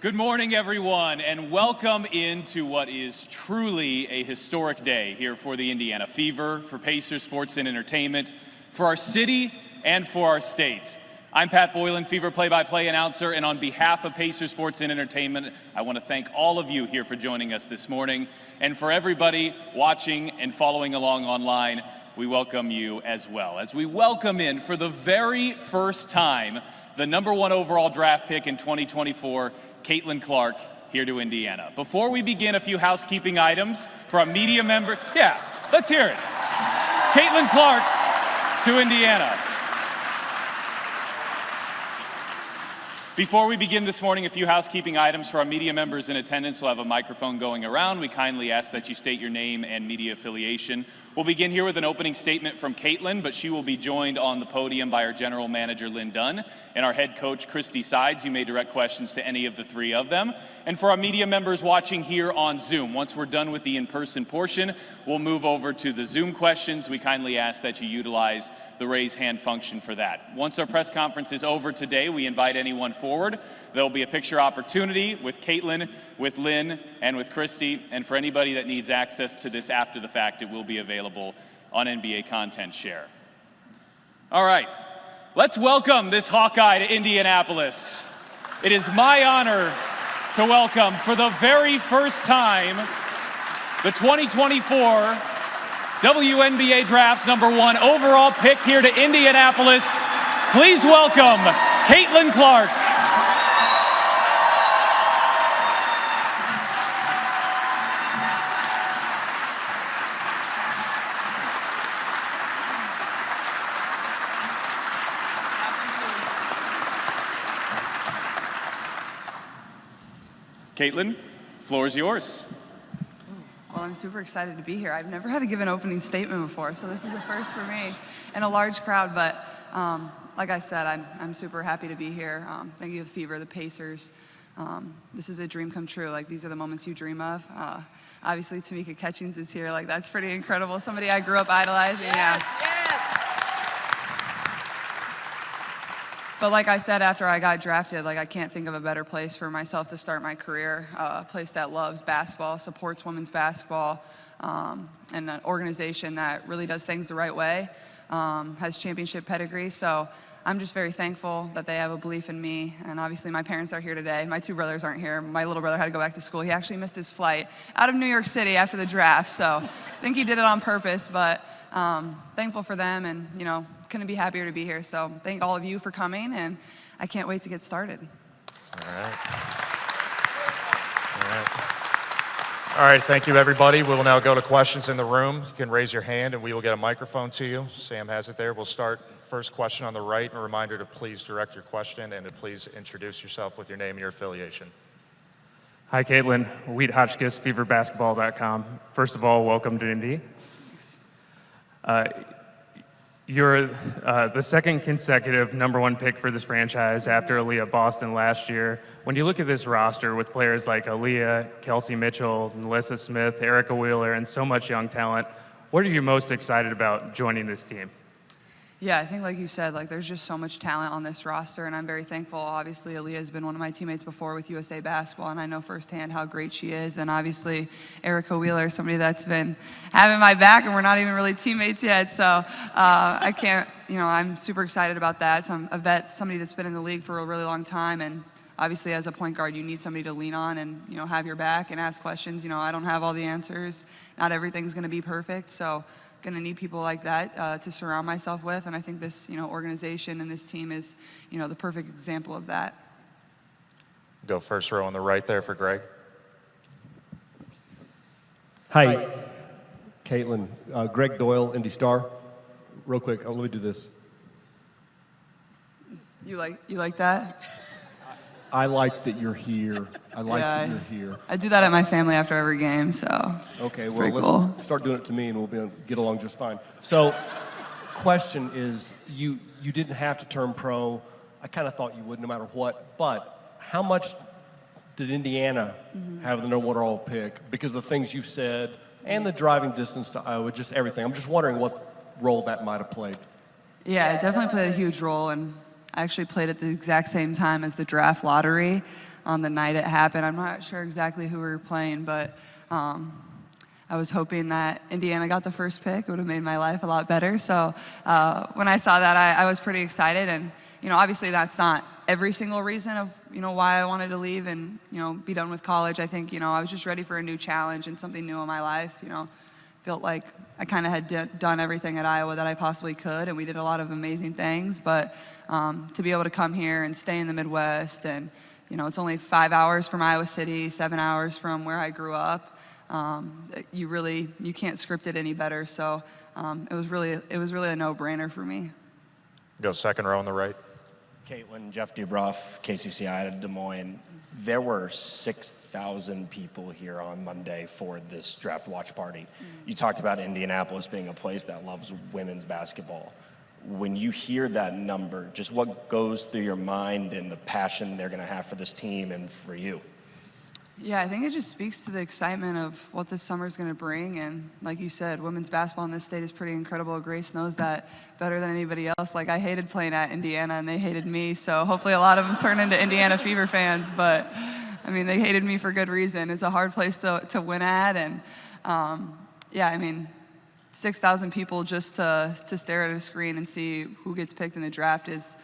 Good morning, everyone, and welcome into what is truly a historic day here for the Indiana Fever, for Pacers Sports and Entertainment, for our city, and for our state. I'm Pat Boylan, Fever play-by-play announcer, and on behalf of Pacers Sports and Entertainment, I want to thank all of you here for joining us this morning. And for everybody watching and following along online, we welcome you as well. As we welcome in, for the very first time, the #1 overall draft pick in 2024, Caitlin Clark, here to Indiana. Before we begin, a few housekeeping items for a media member. Yeah, let's hear it. Caitlin Clark to Indiana. Before we begin this morning, a few housekeeping items for our media members in attendance. We'll have a microphone going around. We kindly ask that you state your name and media affiliation. We'll begin here with an opening statement from Caitlin, but she will be joined on the podium by our general manager, Lynn Dunn, and our head coach, Christy Sides. You may direct questions to any of the three of them. And for our media members watching here on Zoom, once we're done with the in-person portion, we'll move over to the Zoom questions. We kindly ask that you utilize the raise hand function for that. Once our press conference is over today, we invite anyone forward. There'll be a picture opportunity with Caitlin, with Lynn, and with Christy. And for anybody that needs access to this after the fact, it will be available on NBA Content Share. All right, let's welcome this Hawkeye to Indianapolis. It is my honor to welcome for the very first time the 2024 WNBA Draft's #1 overall pick here to Indianapolis. Please welcome Caitlin Clark. Caitlin, floor is yours. Well, I'm super excited to be here. I've never had to give an opening statement before, so this is a first for me and a large crowd. But like I said, I'm super happy to be here. Thank you, the Fever, the Pacers. This is a dream come true. Like, these are the moments you dream of. Obviously, Tamika Catchings is here. Like, that's pretty incredible. Somebody I grew up idolizing. Yes. But like I said, after I got drafted, like, I can't think of a better place for myself to start my career, a place that loves basketball, supports women's basketball, and an organization that really does things the right way, has championship pedigree. So I'm just very thankful that they have a belief in me. And obviously my parents are here today. My two brothers aren't here. My little brother had to go back to school. He actually missed his flight out of New York City after the draft. So I think he did it on purpose, but thankful for them, and, you know, couldn't be happier to be here. So thank all of you for coming, and I can't wait to get started. All right, thank you, everybody. We will now go to questions in the room. You can raise your hand, and we will get a microphone to you. Sam has it there. We'll start first question on the right, and a reminder to please direct your question and to please introduce yourself with your name and your affiliation. Hi, Caitlin. Wheat Hotchkiss, feverbasketball.com. First of all, welcome to Indy. You're the second consecutive #1 pick for this franchise after Aaliyah Boston last year. When you look at this roster with players like Aaliyah, Kelsey Mitchell, Melissa Smith, Erica Wheeler, and so much young talent, what are you most excited about joining this team? Yeah, I think, like you said, like, there's just so much talent on this roster, and I'm very thankful. Obviously, Aaliyah has been one of my teammates before with USA Basketball, and I know firsthand how great she is. And obviously, Erica Wheeler, somebody that's been having my back, and we're not even really teammates yet. So I can't, you know, I'm super excited about that. So I'm a vet, somebody that's been in the league for a really long time, and obviously, as a point guard, you need somebody to lean on and, you know, have your back and ask questions. You know, I don't have all the answers. Not everything's going to be perfect, so going to need people like that to surround myself with, and I think this, you know, organization and this team is, you know, the perfect example of that. Go first row on the right there for Greg. Hi, Caitlin. Greg Doyle, Indy Star. Real quick, let me do this. You like that? I like that you're here. I like that you're here. I do that at my family after every game, so okay, it's well, let's cool. Start doing it to me, and we'll be able to get along just fine. So, question is, you didn't have to turn pro. I kind of thought you would, no matter what. But how much did Indiana have the #1 overall pick? Because of the things you said, and the driving distance to Iowa, just everything. I'm just wondering what role that might have played. Yeah, it definitely played a huge role, and I actually played at the exact same time as the draft lottery. on the night it happened. I'm not sure exactly who we were playing, but I was hoping that Indiana got the first pick. It would have made my life a lot better. So when I saw that, I was pretty excited. And, obviously that's not every single reason of, why I wanted to leave and, be done with college. I think, I was just ready for a new challenge and something new in my life. Felt like I kind of had done everything at Iowa that I possibly could, and we did a lot of amazing things. But to be able to come here and stay in the Midwest, and it's only 5 hours from Iowa City, 7 hours from where I grew up. You can't script it any better. So it was really a no-brainer for me. Go second row on the right. Caitlin, Jeff Dubroff, KCCI out of Des Moines. There were 6,000 people here on Monday for this draft watch party. You talked about Indianapolis being a place that loves women's basketball. When you hear that number, just what goes through your mind and the passion they're going to have for this team and for you? Yeah, I think it just speaks to the excitement of what this summer is going to bring. And like you said, women's basketball in this state is pretty incredible. Grace knows that better than anybody else. Like, I hated playing at Indiana, and they hated me. So hopefully a lot of them turn into Indiana Fever fans. But, they hated me for good reason. It's a hard place to win at. And, 6,000 people just to stare at a screen and see who gets picked in the draft is,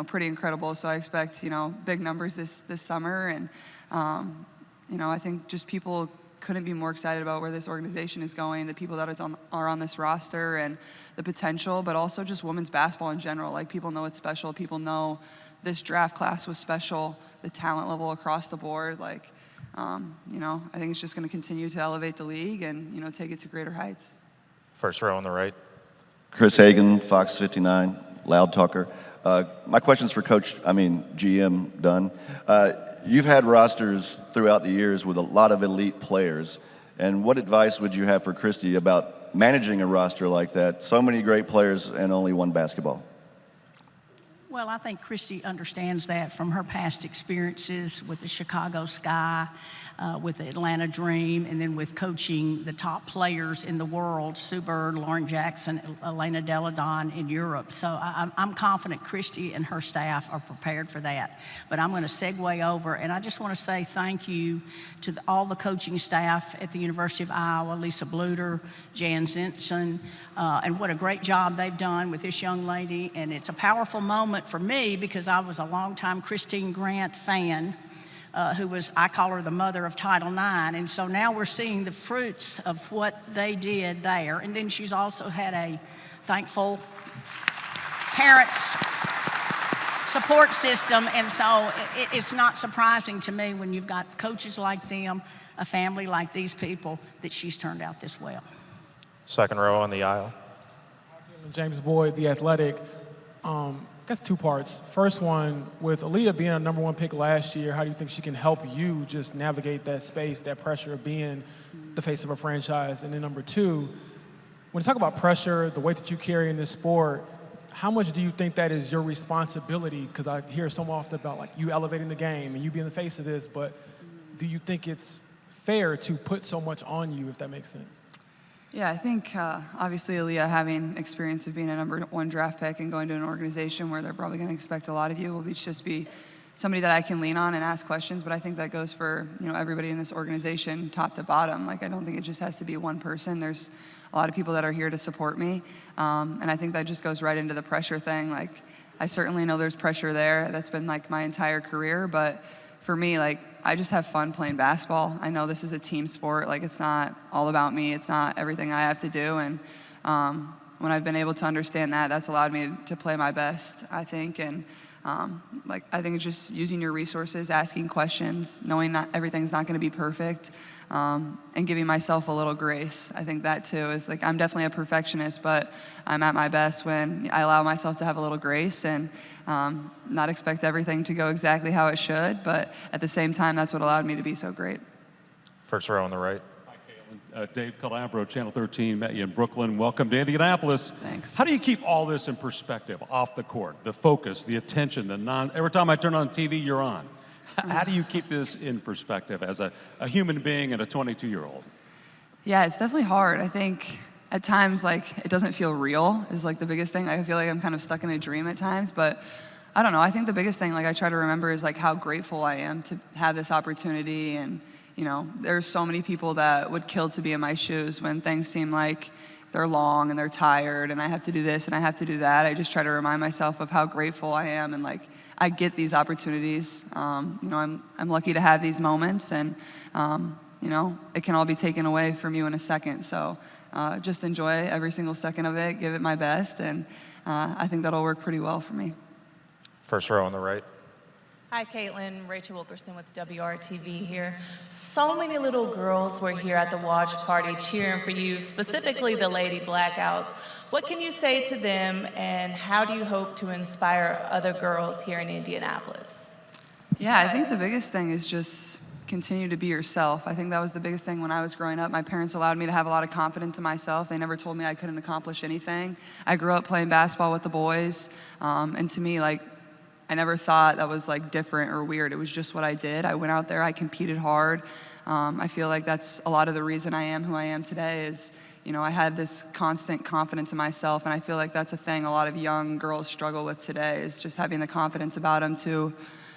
pretty incredible. So I expect, big numbers this summer. And, I think just people couldn't be more excited about where this organization is going, the people that are on this roster, and the potential, but also just women's basketball in general. Like, people know it's special. People know this draft class was special, the talent level across the board. Like, I think it's just going to continue to elevate the league and, take it to greater heights. First row on the right. Chris Hagan, Fox 59, Loud Talker. My question's for GM Dunn. You've had rosters throughout the years with a lot of elite players. And what advice would you have for Christy about managing a roster like that? So many great players and only one basketball. Well, I think Christy understands that from her past experiences with the Chicago Sky, with the Atlanta Dream, and then with coaching the top players in the world, Sue Bird, Lauren Jackson, Elena Deladon in Europe. So I'm confident Christy and her staff are prepared for that. But I'm going to segue over, and I just want to say thank you to all the coaching staff at the University of Iowa, Lisa Bluter, Jan Zinson, and what a great job they've done with this young lady. And it's a powerful moment for me because I was a longtime Christine Grant fan, I call her the mother of Title IX. And so now we're seeing the fruits of what they did there. And then she's also had a thankful parents support system. And so it's not surprising to me when you've got coaches like them, a family like these people, that she's turned out this well. Second row on the aisle. James Boyd, The Athletic. I guess two parts. First one, with Aaliyah being a number one pick last year, how do you think she can help you just navigate that space, that pressure of being the face of a franchise? And then number two, when you talk about pressure, the weight that you carry in this sport, how much do you think that is your responsibility? Because I hear so often about like you elevating the game and you being the face of this, but do you think it's fair to put so much on you, if that makes sense? Yeah, I think obviously Aaliyah having experience of being a number one draft pick and going to an organization where they're probably going to expect a lot of you will just be somebody that I can lean on and ask questions. But I think that goes for everybody in this organization, top to bottom. Like, I don't think it just has to be one person. There's a lot of people that are here to support me, and I think that just goes right into the pressure thing. Like, I certainly know there's pressure there. That's been like my entire career, but for me, like, I just have fun playing basketball. I know this is a team sport. Like, it's not all about me. It's not everything I have to do. And when I've been able to understand that, that's allowed me to play my best, I think. And I think it's just using your resources, asking questions, knowing not everything's not going to be perfect, and giving myself a little grace. I think that too is like, I'm definitely a perfectionist, but I'm at my best when I allow myself to have a little grace and not expect everything to go exactly how it should. But at the same time, that's what allowed me to be so great. First row on the right. Dave Calabro, Channel 13, met you in Brooklyn. Welcome to Indianapolis. Thanks. How do you keep all this in perspective off the court? The focus, the attention, every time I turn on TV, you're on. How do you keep this in perspective as a human being and a 22-year-old? Yeah, it's definitely hard. I think at times, like, it doesn't feel real is like the biggest thing. I feel like I'm kind of stuck in a dream at times, but I don't know. I think the biggest thing, like I try to remember, is like how grateful I am to have this opportunity. And there's so many people that would kill to be in my shoes when things seem like they're long and they're tired and I have to do this and I have to do that. I just try to remind myself of how grateful I am, and like I get these opportunities. I'm lucky to have these moments, and it can all be taken away from you in a second. So just enjoy every single second of it, give it my best, and I think that'll work pretty well for me. First row on the right. Hi, Caitlin. Rachel Wilkerson with WRTV here. So many little girls were here at the watch party cheering for you, specifically the Lady Blackouts. What can you say to them, and how do you hope to inspire other girls here in Indianapolis? Yeah, I think the biggest thing is just continue to be yourself. I think that was the biggest thing when I was growing up. My parents allowed me to have a lot of confidence in myself. They never told me I couldn't accomplish anything. I grew up playing basketball with the boys, and to me, like, I never thought that was like different or weird. It was just what I did. I went out there, I competed hard. I feel like that's a lot of the reason I am who I am today is, I had this constant confidence in myself, and I feel like that's a thing a lot of young girls struggle with today, is just having the confidence about them to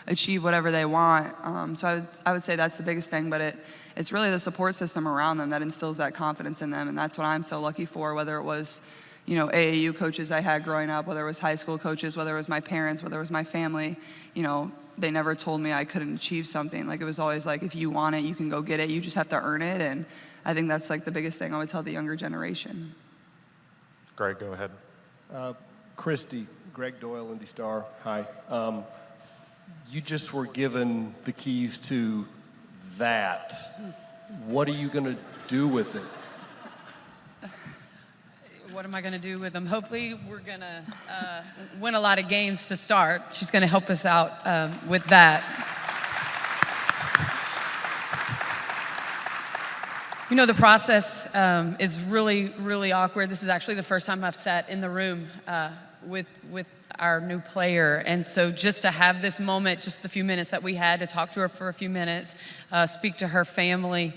achieve whatever they want. So I would say that's the biggest thing, but it's really the support system around them that instills that confidence in them, and that's what I'm so lucky for, whether it was AAU coaches I had growing up, whether it was high school coaches, whether it was my parents, whether it was my family, they never told me I couldn't achieve something. Like, it was always like, if you want it, you can go get it. You just have to earn it. And I think that's like the biggest thing I would tell the younger generation. Greg, go ahead. Christy, Greg Doyle, Indy Star. Hi. You just were given the keys to that. What are you going to do with it? What am I going to do with them? Hopefully, we're going to win a lot of games to start. She's going to help us out with that. The process is really, really awkward. This is actually the first time I've sat in the room with our new player. And so just to have this moment, just the few minutes that we had to talk to her for a few minutes, speak to her family,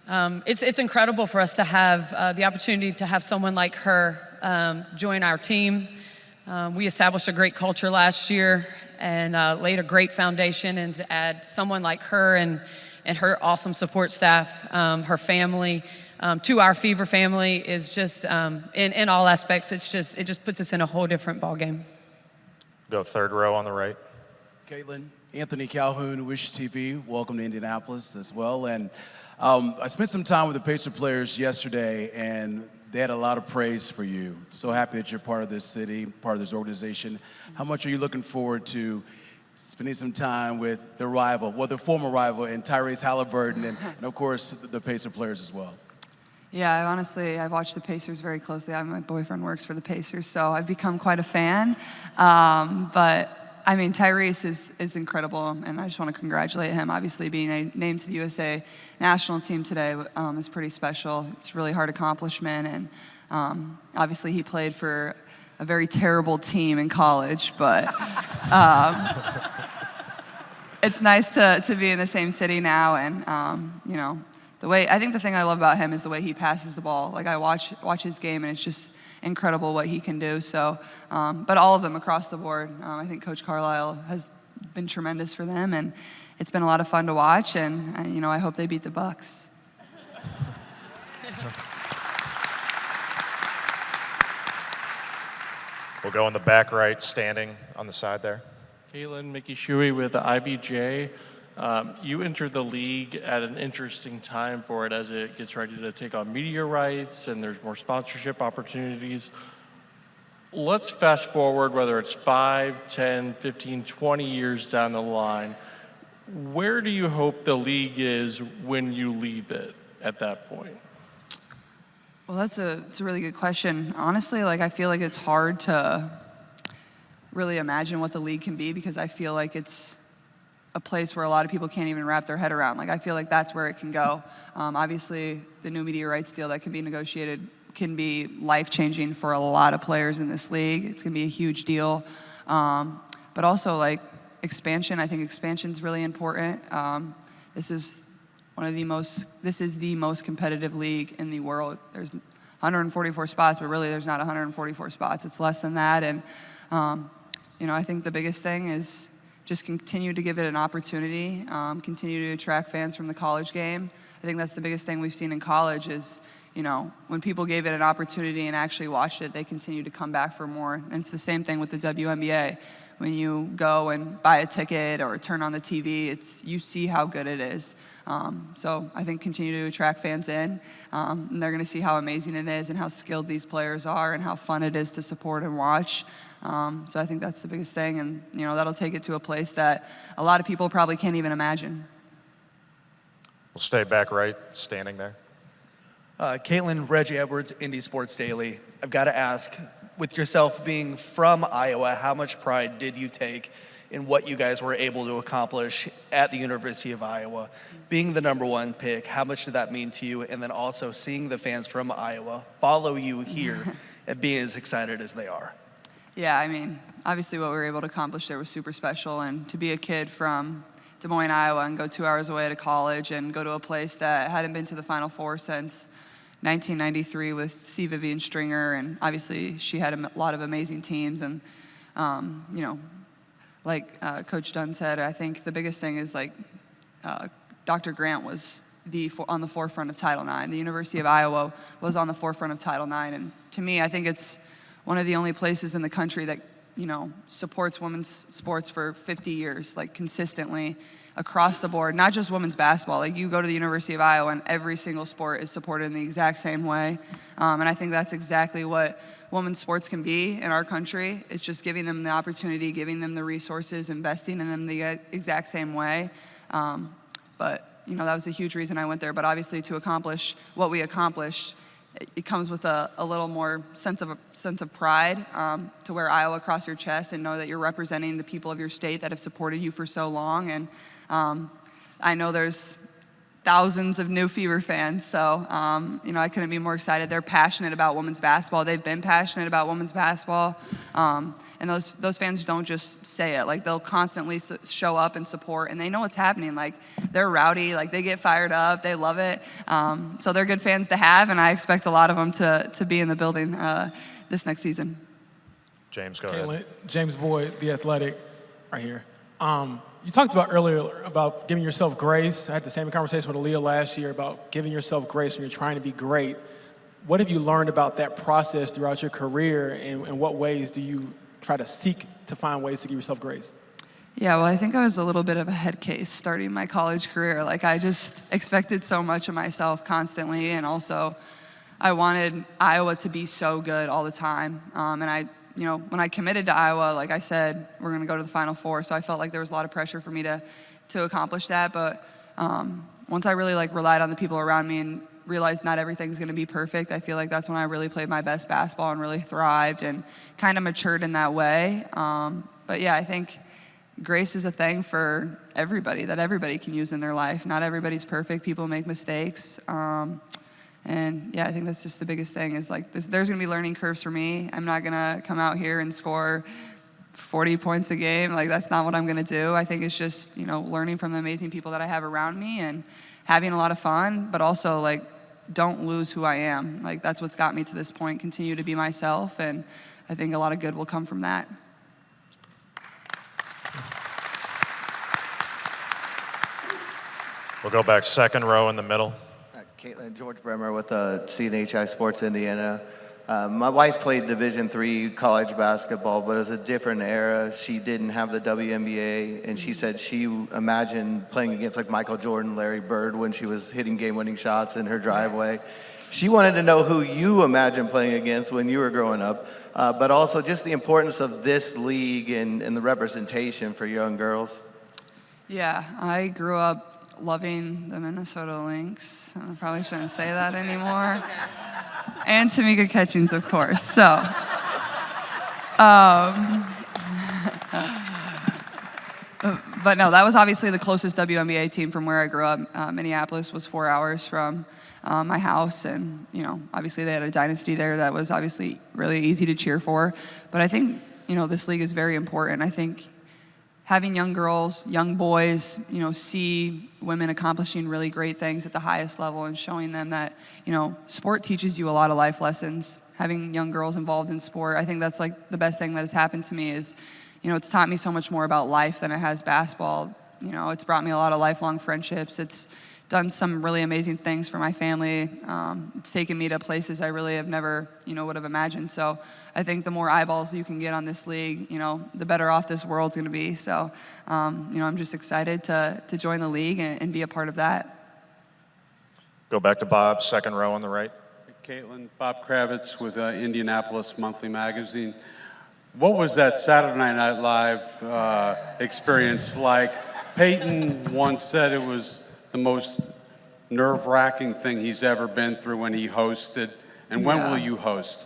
it's incredible for us to have the opportunity to have someone like her join our team. We established a great culture last year and laid a great foundation, and to add someone like her and her awesome support staff, her family, to our Fever family is just, in all aspects, it just puts us in a whole different ballgame. Go third row on the right. Caitlin, Anthony Calhoun, Wish TV, welcome to Indianapolis as well. And I spent some time with the Pacer players yesterday, and they had a lot of praise for you. So happy that you're part of this city, part of this organization. How much are you looking forward to spending some time with the rival, the former rival, and Tyrese Halliburton, and of course, the Pacer players as well? Yeah, I've watched the Pacers very closely. My boyfriend works for the Pacers, so I've become quite a fan. But I mean, Tyrese is incredible, and I just want to congratulate him. Obviously, being named to the USA national team today is pretty special. It's a really hard accomplishment, and obviously he played for a very terrible team in college, but it's nice to be in the same city now, and I think the thing I love about him is the way he passes the ball. Like, I watch his game, and it's just incredible what he can do. So, but all of them across the board, I think Coach Carlisle has been tremendous for them, and it's been a lot of fun to watch. And I hope they beat the Bucks. We'll go in the back right, standing on the side there. Caitlin, Mickey Shuey with the IBJ. You entered the league at an interesting time for it as it gets ready to take on media rights and there's more sponsorship opportunities. Let's fast forward, whether it's 5, 10, 15, 20 years down the line. Where do you hope the league is when you leave it at that point? Well, it's a really good question. Honestly, I feel like it's hard to really imagine what the league can be, because I feel like it's a place where a lot of people can't even wrap their head around. I feel like that's where it can go. Obviously, the new media rights deal that can be negotiated can be life-changing for a lot of players in this league. It's going to be a huge deal. But also, expansion. I think expansion's really important. This is the most competitive league in the world. There's 144 spots, but really there's not 144 spots. It's less than that. And I think the biggest thing is just continue to give it an opportunity, continue to attract fans from the college game. I think that's the biggest thing we've seen in college is, when people gave it an opportunity and actually watched it, they continue to come back for more. And it's the same thing with the WNBA. When you go and buy a ticket or turn on the TV, you see how good it is. So I think continue to attract fans in, and they're going to see how amazing it is and how skilled these players are and how fun it is to support and watch. So I think that's the biggest thing, and that'll take it to a place that a lot of people probably can't even imagine. We'll stay back right, standing there. Caitlin, Reggie Edwards, Indy Sports Daily. I've got to ask, with yourself being from Iowa, how much pride did you take in what you guys were able to accomplish at the University of Iowa? Being the #1 pick, how much did that mean to you? And then also seeing the fans from Iowa follow you here and being as excited as they are. Yeah, obviously what we were able to accomplish there was super special, and to be a kid from Des Moines, Iowa, and go 2 hours away to college and go to a place that hadn't been to the Final Four since 1993 with C. Vivian Stringer, and obviously she had a lot of amazing teams, and like Coach Dunn said, I think the biggest thing is Dr. Grant was on the forefront of Title IX. The University of Iowa was on the forefront of Title IX, and to me, I think it's one of the only places in the country that supports women's sports for 50 years, consistently across the board, not just women's basketball. You go to the University of Iowa and every single sport is supported in the exact same way. And I think that's exactly what women's sports can be in our country. It's just giving them the opportunity, giving them the resources, investing in them the exact same way. But that was a huge reason I went there. But obviously to accomplish what we accomplished, it comes with a little more sense of pride, to wear Iowa across your chest and know that you're representing the people of your state that have supported you for so long. And I know there's thousands of New Fever fans, so I couldn't be more excited. They're passionate about women's basketball. They've been passionate about women's basketball, and those fans don't just say it. They'll constantly show up and support, and they know what's happening. They're rowdy, they get fired up, they love it. So they're good fans to have, and I expect a lot of them to be in the building this next season. James, go Caitlin, ahead. James Boyd, The Athletic, right here. You talked about earlier about giving yourself grace. I had the same conversation with Aaliyah last year about giving yourself grace when you're trying to be great. What have you learned about that process throughout your career, and in what ways do you try to seek to find ways to give yourself grace? Yeah, well, I think I was a little bit of a head case starting my college career. I just expected so much of myself constantly, and also I wanted Iowa to be so good all the time. And when I committed to Iowa, like I said, we're going to go to the Final Four, so I felt like there was a lot of pressure for me to accomplish that. But once I really relied on the people around me and realized not everything's going to be perfect, I feel like that's when I really played my best basketball and really thrived and kind of matured in that way. But yeah, I think grace is a thing for everybody that everybody can use in their life. Not everybody's perfect. People make mistakes. And yeah, I think that's just the biggest thing is there's going to be learning curves for me. I'm not going to come out here and score 40 points a game. That's not what I'm going to do. I think it's just, learning from the amazing people that I have around me and having a lot of fun, but also don't lose who I am. That's what's got me to this point. Continue to be myself, and I think a lot of good will come from that. We'll go back second row in the middle. Caitlin, George Bremer with CNHI Sports Indiana. My wife played Division III college basketball, but it was a different era. She didn't have the WNBA, and she said she imagined playing against Michael Jordan, Larry Bird when she was hitting game-winning shots in her driveway. She wanted to know who you imagined playing against when you were growing up, but also just the importance of this league and the representation for young girls. Yeah, I grew up loving the Minnesota Lynx. I probably shouldn't say that anymore. And Tamika Catchings, of course. So, but no, that was obviously the closest WNBA team from where I grew up. Minneapolis was 4 hours from my house, and obviously they had a dynasty there that was obviously really easy to cheer for. But I think this league is very important. I think having young girls, young boys, see women accomplishing really great things at the highest level and showing them that, sport teaches you a lot of life lessons. Having young girls involved in sport, I think that's the best thing that has happened to me is, it's taught me so much more about life than it has basketball. It's brought me a lot of lifelong friendships. It's done some really amazing things for my family. It's taken me to places I really have never, would have imagined. So I think the more eyeballs you can get on this league, the better off this world's going to be. So, I'm just excited to join the league and be a part of that. Go back to Bob, second row on the right. Caitlin, Bob Kravitz with Indianapolis Monthly Magazine. What was that Saturday Night Live experience like? Peyton once said it was the most nerve-wracking thing he's ever been through when he hosted. And when will you host?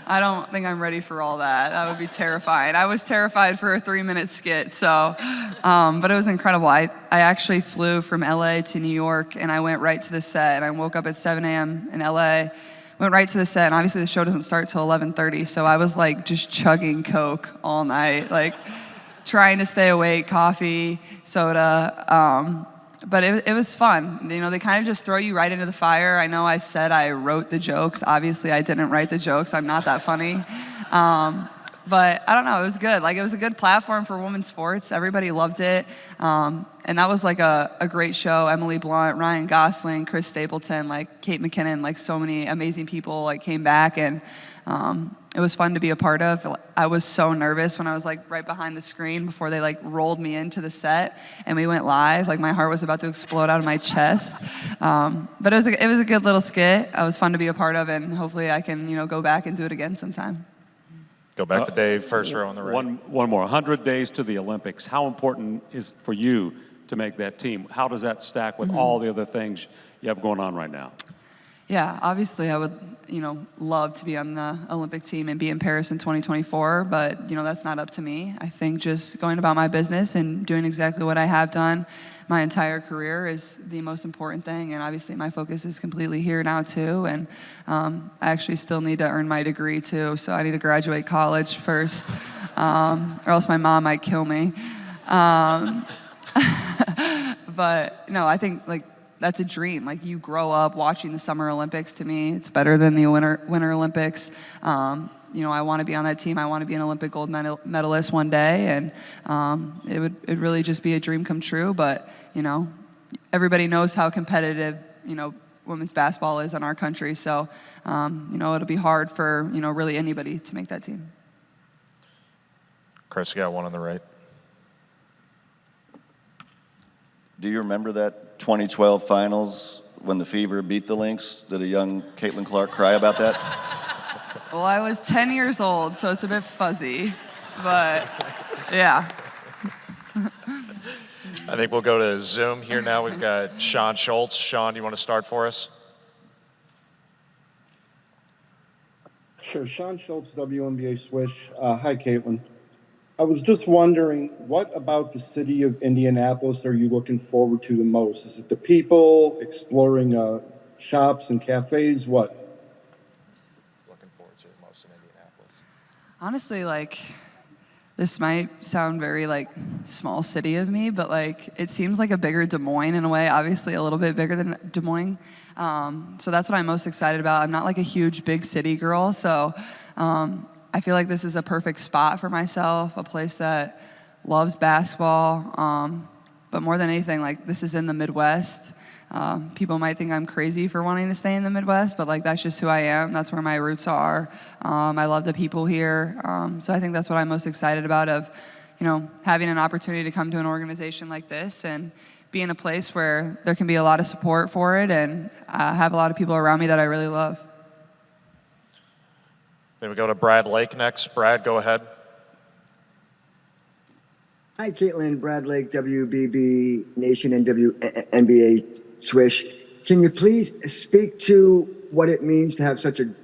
I don't think I'm ready for all that. That would be terrifying. I was terrified for a 3-minute skit, so, but it was incredible. I actually flew from LA to New York, and I went right to the set, and I woke up at 7 a.m. in LA, went right to the set, and obviously the show doesn't start till 11:30, so I was like just chugging Coke all night, like trying to stay awake, coffee, soda, but it was fun. They kind of just throw you right into the fire. I know I said I wrote the jokes. Obviously, I didn't write the jokes. I'm not that funny. But I don't know. It was good. Like, it was a good platform for women's sports. Everybody loved it. And that was like a great show. Emily Blunt, Ryan Gosling, Chris Stapleton, like Kate McKinnon, like so many amazing people like came back, and it was fun to be a part of. I was so nervous when I was like right behind the screen before they like rolled me into the set and we went live. Like, my heart was about to explode out of my chest. But it was a good little skit. It was fun to be a part of, and hopefully I can go back and do it again sometime. Go back to Dave, first row on the right. One more. 100 days to the Olympics. How important is for you to make that team? How does that stack with all the other things you have going on right now? Yeah, obviously I would, love to be on the Olympic team and be in Paris in 2024, but, that's not up to me. I think just going about my business and doing exactly what I have done my entire career is the most important thing, and obviously my focus is completely here now too, and I actually still need to earn my degree too, so I need to graduate college first, or else my mom might kill me. But, no, I think, that's a dream. Like, you grow up watching the Summer Olympics. To me, it's better than the Winter Olympics. I want to be on that team. I want to be an Olympic gold medalist one day, and it'd really just be a dream come true. But, everybody knows how competitive, women's basketball is in our country. So, it'll be hard for, really anybody to make that team. Chris, you got one on the right. Do you remember that 2012 finals when the Fever beat the Lynx? Did a young Caitlin Clark cry about that? Well, I was 10 years old, so it's a bit fuzzy, but yeah. I think we'll go to Zoom here now. We've got Sean Schultz. Sean, do you want to start for us? Sure. Sean Schultz, WNBA Swish. Hi, Caitlin. I was just wondering, what about the city of Indianapolis are you looking forward to the most? Is it the people, exploring shops and cafes? What? Looking forward to the most in Indianapolis. Honestly, this might sound very small city of me, but it seems like a bigger Des Moines in a way, obviously a little bit bigger than Des Moines. So that's what I'm most excited about. I'm not a huge big city girl, so I feel like this is a perfect spot for myself, a place that loves basketball. But more than anything, this is in the Midwest. People might think I'm crazy for wanting to stay in the Midwest, but that's just who I am. That's where my roots are. I love the people here. So I think that's what I'm most excited about, of, having an opportunity to come to an organization like this and be in a place where there can be a lot of support for it, and have a lot of people around me that I really love. Then we go to Brad Lake next. Brad, go ahead. Hi, Caitlin. Brad Lake, WBB Nation and WNBA Swish. Can you please speak to what it means to have such an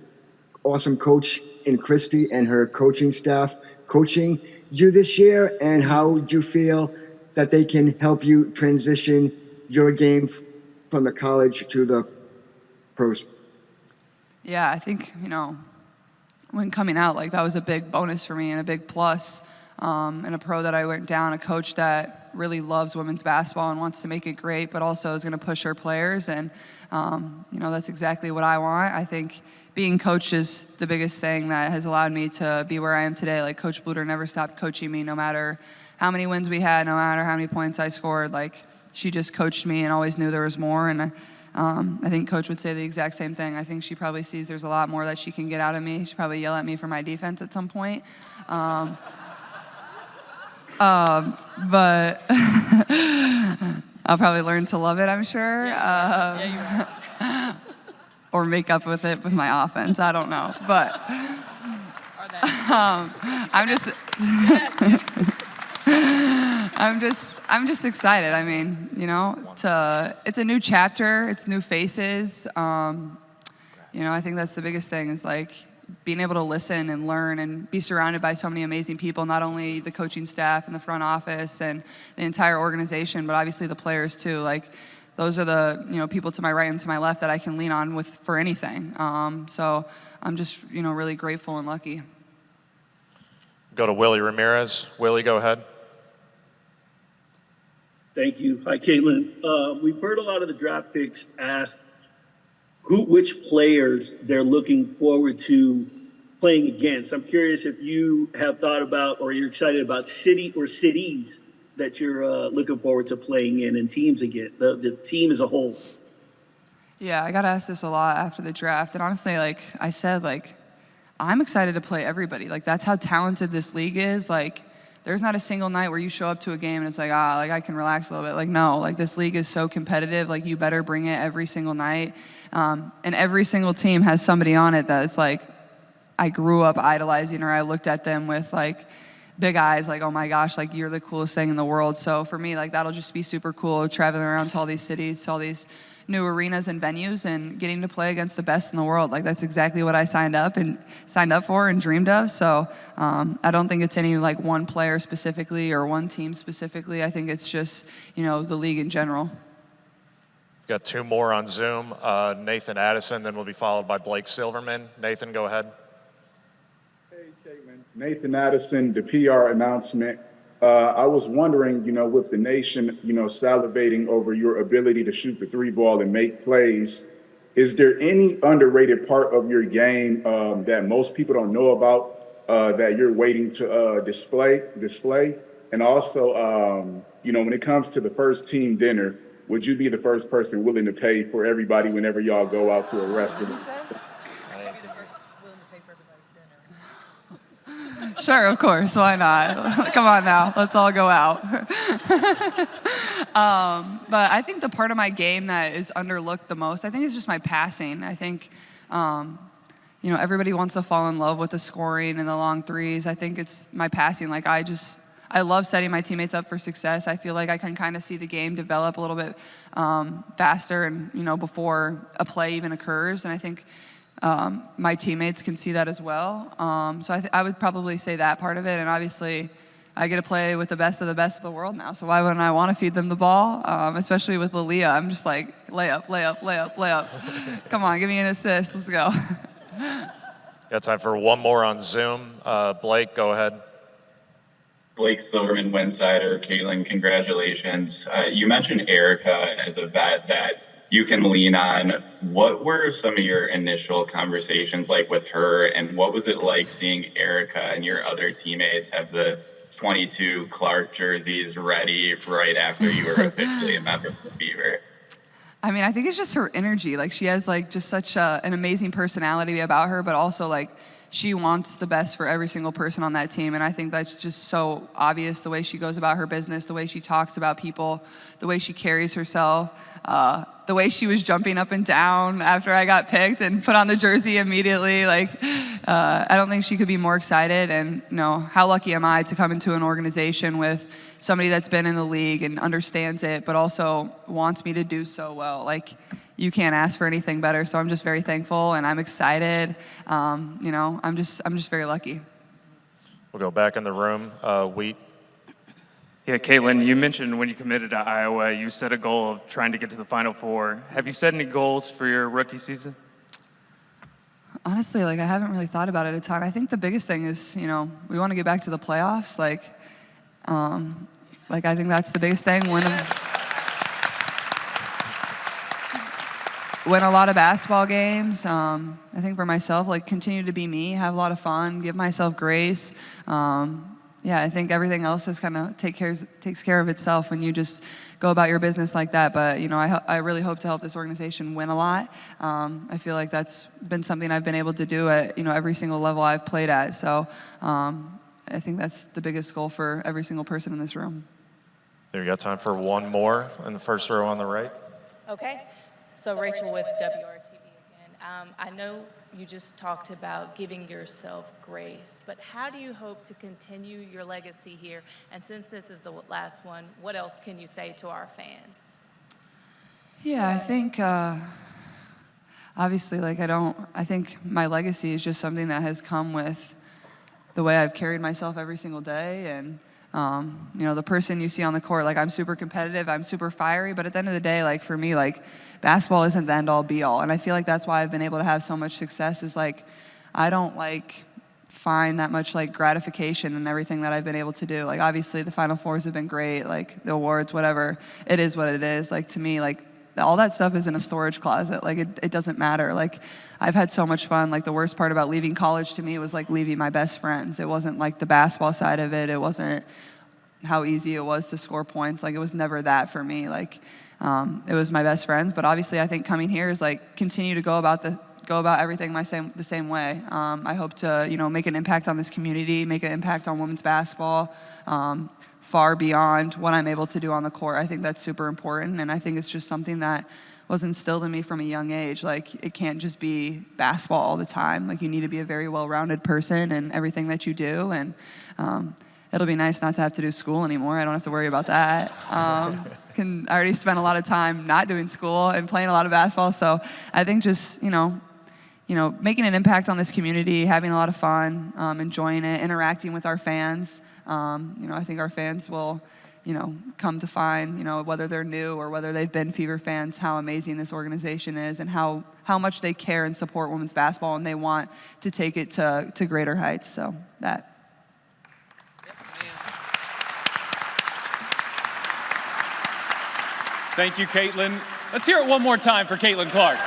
awesome coach in Christy and her coaching staff coaching you this year, and how do you feel that they can help you transition your game from the college to the pros? Yeah, I think, when coming out, that was a big bonus for me and a big plus. And a pro that I went down, a coach that really loves women's basketball and wants to make it great, but also is going to push her players. And, that's exactly what I want. I think being coached is the biggest thing that has allowed me to be where I am today. Like, Coach Bluter never stopped coaching me, no matter how many wins we had, no matter how many points I scored. Like, she just coached me and always knew there was more. And I think Coach would say the exact same thing. I think she probably sees there's a lot more that she can get out of me. She'd probably yell at me for my defense at some point. But I'll probably learn to love it, I'm sure. Or make up with it with my offense. I don't know. But I'm just excited. I mean, it's a new chapter. It's new faces. I think that's the biggest thing is like being able to listen and learn and be surrounded by so many amazing people, not only the coaching staff and the front office and the entire organization, but obviously the players too. Like, those are the people to my right and to my left that I can lean on for anything. So I'm just really grateful and lucky. Go to Willie Ramirez. Willie, go ahead. Thank you. Hi, Caitlin. We've heard a lot of the draft picks ask which players they're looking forward to playing against. I'm curious if you have thought about or you're excited about city or cities that you're looking forward to playing in and teams again, the team as a whole. Yeah, I got asked this a lot after the draft. And honestly, like I said, I'm excited to play everybody. Like, that's how talented this league is. Like, there's not a single night where you show up to a game and it's like, I can relax a little bit. Like, no, like, this league is so competitive. Like, you better bring it every single night. And every single team has somebody on it that it's like, I grew up idolizing, or I looked at them with like big eyes, like, oh my gosh, like, you're the coolest thing in the world. So for me, like, that'll just be super cool, traveling around to all these cities, to all these new arenas and venues, and getting to play against the best in the world. Like, that's exactly what I signed up for and dreamed of. So I don't think it's any like one player specifically or one team specifically. I think it's just, the league in general. We've got two more on Zoom. Nathan Addison, then we'll be followed by Blake Silverman. Nathan, go ahead. Nathan Addison, the PR announcement. I was wondering, with the nation, salivating over your ability to shoot the three ball and make plays, is there any underrated part of your game that most people don't know about that you're waiting to display? And also, when it comes to the first team dinner, would you be the first person willing to pay for everybody whenever y'all go out to a restaurant? Sure, of course. Why not? Come on now. Let's all go out. But I think the part of my game that is underlooked the most, I think, is just my passing. I think, everybody wants to fall in love with the scoring and the long threes. I think it's my passing. Like, I love setting my teammates up for success. I feel like I can kind of see the game develop a little bit faster and, before a play even occurs. And I think my teammates can see that as well. So I would probably say that part of it. And obviously, I get to play with the best of the world now. So why wouldn't I want to feed them the ball? Especially with Aaliyah. I'm just like, layup, layup, layup, layup. Come on, give me an assist. Let's go. Got time for one more on Zoom. Blake, go ahead. Blake Silverman, Winsider. Caitlin, congratulations. You mentioned Erica as a vet that you can lean on. What were some of your initial conversations like with her, and what was it like seeing Erica and your other teammates have the 22 Clark jerseys ready right after you were officially a member of the Fever? I mean, I think it's just her energy. Like, she has like just such an amazing personality about her, but also like she wants the best for every single person on that team. And I think that's just so obvious, the way she goes about her business, the way she talks about people, the way she carries herself, the way she was jumping up and down after I got picked and put on the jersey immediately. Like, I don't think she could be more excited. And how lucky am I to come into an organization with somebody that's been in the league and understands it, but also wants me to do so well. Like, you can't ask for anything better. So I'm just very thankful and I'm excited. I'm just very lucky. We'll go back in the room. Wheat. Yeah, Caitlin, you mentioned when you committed to Iowa, you set a goal of trying to get to the Final Four. Have you set any goals for your rookie season? Honestly, I haven't really thought about it a ton. I think the biggest thing is, we want to get back to the playoffs. Like, I think that's the biggest thing. Win a lot of basketball games. I think for myself, like, continue to be me, have a lot of fun, give myself grace. Yeah, I think everything else is kind of takes care of itself when you just go about your business like that. But I really hope to help this organization win a lot. I feel like that's been something I've been able to do at every single level I've played at. So I think that's the biggest goal for every single person in this room. There, you got time for one more in the first row on the right. Okay. So Rachel with WRTV again. I know you just talked about giving yourself grace, but how do you hope to continue your legacy here? And since this is the last one, what else can you say to our fans? Yeah, I think obviously, like, I think my legacy is just something that has come with the way I've carried myself every single day. And the person you see on the court, like, I'm super competitive, I'm super fiery, but at the end of the day, like, for me, like, basketball isn't the end all be all. And I feel like that's why I've been able to have so much success is, like, I don't, like, find that much, like, gratification in everything that I've been able to do. Like, obviously the Final Fours have been great, like, the awards, whatever. It is what it is. Like, to me, like, all that stuff is in a storage closet. Like, it doesn't matter. Like, I've had so much fun. Like, the worst part about leaving college to me was, like, leaving my best friends. It wasn't, like, the basketball side of it. It wasn't how easy it was to score points. Like, it was never that for me. Like, it was my best friends. But obviously, I think coming here is, like, continue to go about everything the same way. I hope to, make an impact on this community, make an impact on women's basketball, far beyond what I'm able to do on the court. I think that's super important, and I think it's just something that was instilled in me from a young age. Like, it can't just be basketball all the time. Like, you need to be a very well-rounded person in everything that you do, and it'll be nice not to have to do school anymore. I don't have to worry about that. I already spent a lot of time not doing school and playing a lot of basketball, so I think just, making an impact on this community, having a lot of fun, enjoying it, interacting with our fans. I think our fans will, come to find, whether they're new or whether they've been Fever fans, how amazing this organization is and how much they care and support women's basketball, and they want to take it to greater heights. So that. Thank you, Caitlin. Let's hear it one more time for Caitlin Clark.